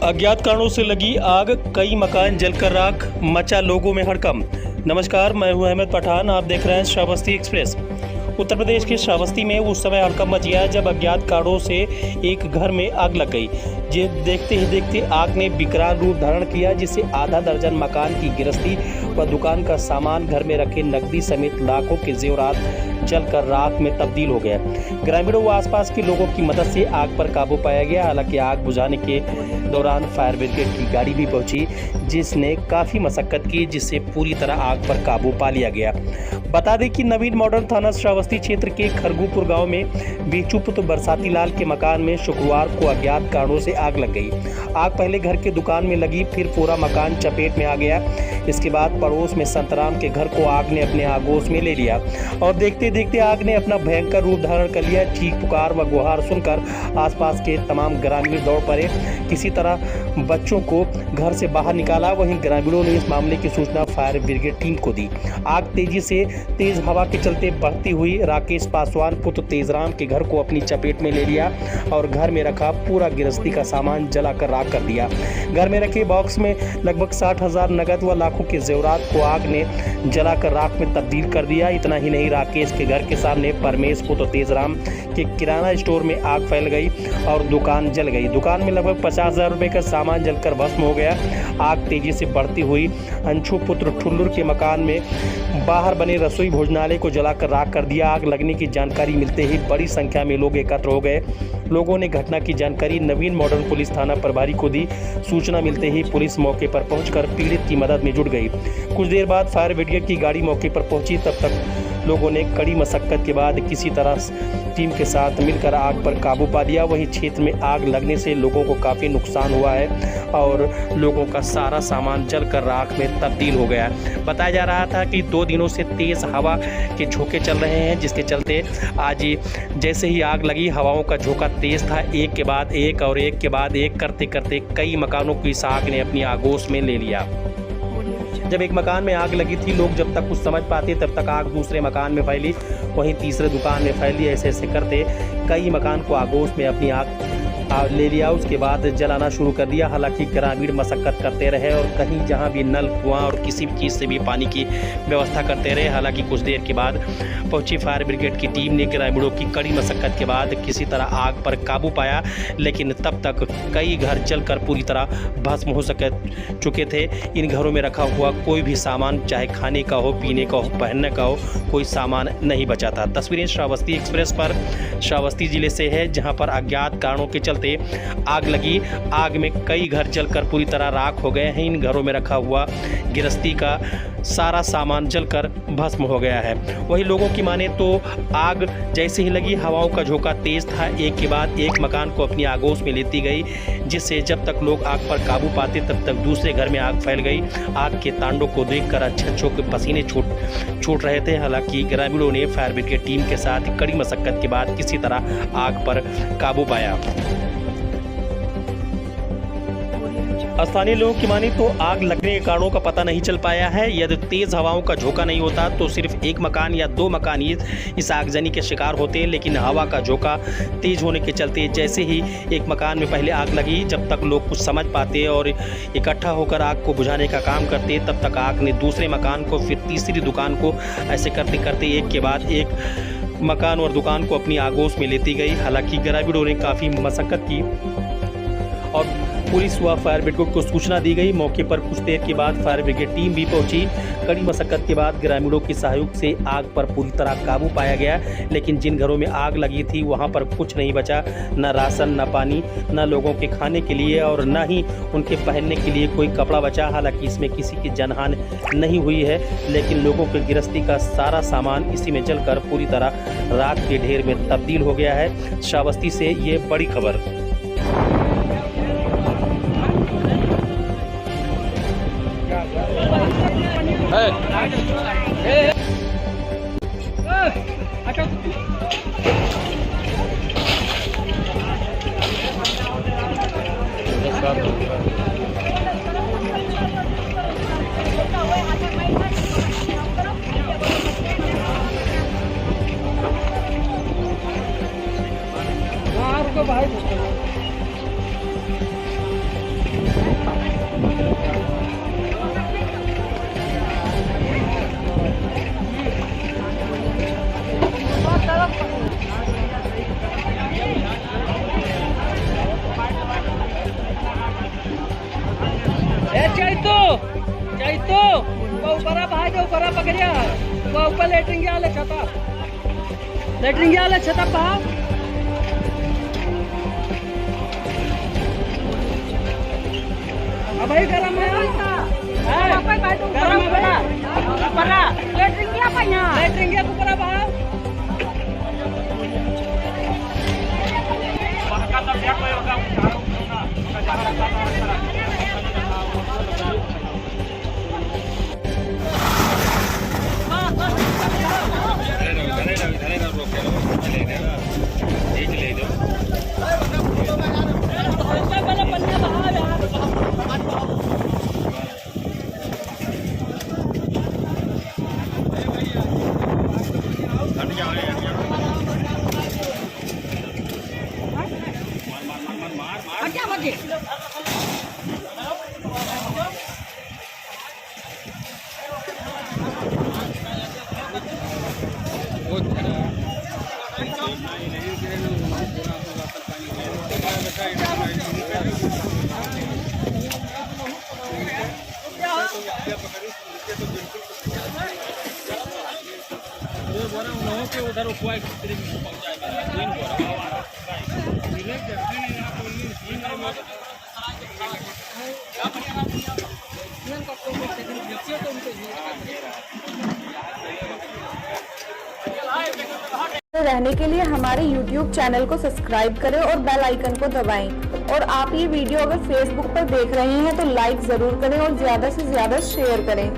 अज्ञात कारणों से लगी आग, कई मकान जलकर राख, मचा लोगों में हड़कंप। नमस्कार, मैं हूं अहमद पठान, आप देख रहे हैं श्रावस्ती एक्सप्रेस। उत्तर प्रदेश के श्रावस्ती में उस समय हड़कंप मच गया जब अज्ञात कारणों से एक घर में आग लग गई। देखते ही देखते आग ने विकराल रूप धारण किया, जिससे आधा दर्जन मकान की गिरस्ती व दुकान का सामान, घर में रखे नकदी समेत लाखों के जेवरात जलकर राख में तब्दील हो गया। ग्रामीणों व आसपास के लोगों की मदद से आग पर काबू पाया गया। हालांकि आग बुझाने के दौरान फायर ब्रिगेड की गाड़ी भी पहुंची, जिसने काफ़ी मशक्कत की, जिससे पूरी तरह आग पर काबू पा लिया गया। बता दें कि नवीन मॉडर्न थाना श्रावस्ती क्षेत्र के खरगूपुर गांव में बीचू पुत्र बरसाती लाल के मकान में शुक्रवार को अज्ञात कारणों से आग लग गई। आग पहले घर के दुकान में लगी, फिर पूरा मकान चपेट में आ गया। इसके बाद पड़ोस में संतराम के घर को आग ने अपने आगोश में ले लिया और देखते देखते आग ने अपना भयंकर रूप धारण कर लिया। चीख पुकार व गुहार सुनकर आसपास के तमाम ग्रामीण दौड़ पड़े, किसी तरह बच्चों को घर से बाहर निकाला। वहीं ग्रामीणों ने इस मामले की सूचना फायर ब्रिगेड टीम को दी। आग तेजी से तेज हवा के चलते बढ़ती हुई राकेश पासवान पुत्र तेजराम के घर को अपनी चपेट में ले लिया और घर में रखा पूरा गिरस्ती का सामान जलाकर राख कर दिया। घर में रखे बॉक्स में लगभग 60,000 नगद व लाखों के जेवरात को आग ने जलाकर राख में तब्दील कर दिया। इतना ही नहीं, राकेश के घर के सामने परमेश पुत्र तेजराम के किराना स्टोर में आग फैल गई और दुकान जल गई। दुकान में लगभग 50,000 रुपए का सामान जलकर भस्म हो गया। आग तेजी से बढ़ती हुई अंशु पुत्र ठुल्लुर के मकान में बाहर बने रसोई भोजनालय को जलाकर राख कर दिया। आग लगने की जानकारी मिलते ही बड़ी संख्या में लोग एकत्र हो गए। लोगों ने घटना की जानकारी नवीन मॉडर्न पुलिस थाना प्रभारी को दी। सूचना मिलते ही पुलिस मौके पर पहुंचकर पीड़ित की मदद में जुट गई। कुछ देर बाद फायर ब्रिगेड की गाड़ी मौके पर पहुंची। तब तक लोगों ने कड़ी मशक्कत के बाद किसी तरह टीम के साथ मिलकर आग पर काबू पा लिया। वहीं क्षेत्र में आग लगने से लोगों को काफ़ी नुकसान हुआ है और लोगों का सारा सामान जलकर राख में तब्दील हो गया। बताया जा रहा था कि 2 दिनों से तेज़ हवा के झोंके चल रहे हैं, जिसके चलते आज जैसे ही आग लगी, हवाओं का झोंका तेज़ था। एक के बाद एक और एक के बाद एक करते करते कई मकानों की इस आग ने अपनी आगोश में ले लिया। जब एक मकान में आग लगी थी, लोग जब तक कुछ समझ पाते तब तक आग दूसरे मकान में फैली, वहीं तीसरे दुकान में फैली। ऐसे ऐसे करते कई मकान को आगोश में अपनी आग ले लिया। उसके बाद जलाना शुरू कर दिया। हालांकि ग्रामीण मशक्कत करते रहे और कहीं जहां भी नल, कुआं और किसी भी चीज़ से भी पानी की व्यवस्था करते रहे। हालांकि कुछ देर के बाद पहुंची फायर ब्रिगेड की टीम ने ग्रामीणों की कड़ी मशक्कत के बाद किसी तरह आग पर काबू पाया, लेकिन तब तक कई घर जलकर पूरी तरह भस्म हो चुके थे। इन घरों में रखा हुआ कोई भी सामान, चाहे खाने का हो, पीने का हो, पहनने का हो, कोई सामान नहीं बचा था। तस्वीरें श्रावस्ती एक्सप्रेस पर श्रावस्ती जिले से है, जहां पर अज्ञात कारणों के चलते आग लगी। आग में कई घर जलकर पूरी तरह राख हो गए हैं। इन घरों में रखा हुआ गिरस्ती का सारा सामान जलकर भस्म हो गया है। वही लोगों की माने तो आग जैसे ही लगी, हवाओं का झोंका तेज था। एक के बाद एक मकान को अपनी आगोश में लेती गई, जिससे जब तक लोग आग पर काबू पाते तब तक दूसरे घर में आग फैल गई। आग के तांडव को देखकर अच्छे के पसीने छूट रहे थे। हालांकि ग्रामीणों ने फायर ब्रिगेड टीम के साथ कड़ी मशक्कत के बाद किसी तरह आग पर काबू पाया। स्थानीय लोगों की माने तो आग लगने के कारणों का पता नहीं चल पाया है। यदि तेज हवाओं का झोंका नहीं होता तो सिर्फ एक मकान या 2 मकान ही इस आगजनी के शिकार होते, लेकिन हवा का झोंका तेज होने के चलते जैसे ही एक मकान में पहले आग लगी, जब तक लोग कुछ समझ पाते और इकट्ठा होकर आग को बुझाने का काम करते, तब तक आग ने दूसरे मकान को, फिर तीसरी दुकान को, ऐसे करते करते एक के बाद एक मकान और दुकान को अपनी आगोश में लेती गई। हालांकि ग्रामीणों ने काफ़ी मशक्कत की और पुलिस व फायर ब्रिगेड को सूचना दी गई। मौके पर कुछ देर के बाद फायर ब्रिगेड टीम भी पहुंची। कड़ी मशक्कत के बाद ग्रामीणों के सहयोग से आग पर पूरी तरह काबू पाया गया, लेकिन जिन घरों में आग लगी थी वहां पर कुछ नहीं बचा, न राशन, न पानी, न लोगों के खाने के लिए और न ही उनके पहनने के लिए कोई कपड़ा बचा। हालांकि इसमें किसी की जानहानि नहीं हुई है, लेकिन लोगों के गिरस्ती का सारा सामान इसी में जलकर पूरी तरह राख के ढेर में तब्दील हो गया है। श्रावस्ती से ये बड़ी खबर। लेटरिंग आले छता पहा भाई गरम है लेटरिंग कुकरा पहा उधर रहने के लिए हमारे YouTube चैनल को सब्सक्राइब करें और बेल आइकन को दबाएं। और आप ये वीडियो अगर Facebook पर देख रहे हैं तो लाइक जरूर करें और ज्यादा से ज्यादा शेयर करें।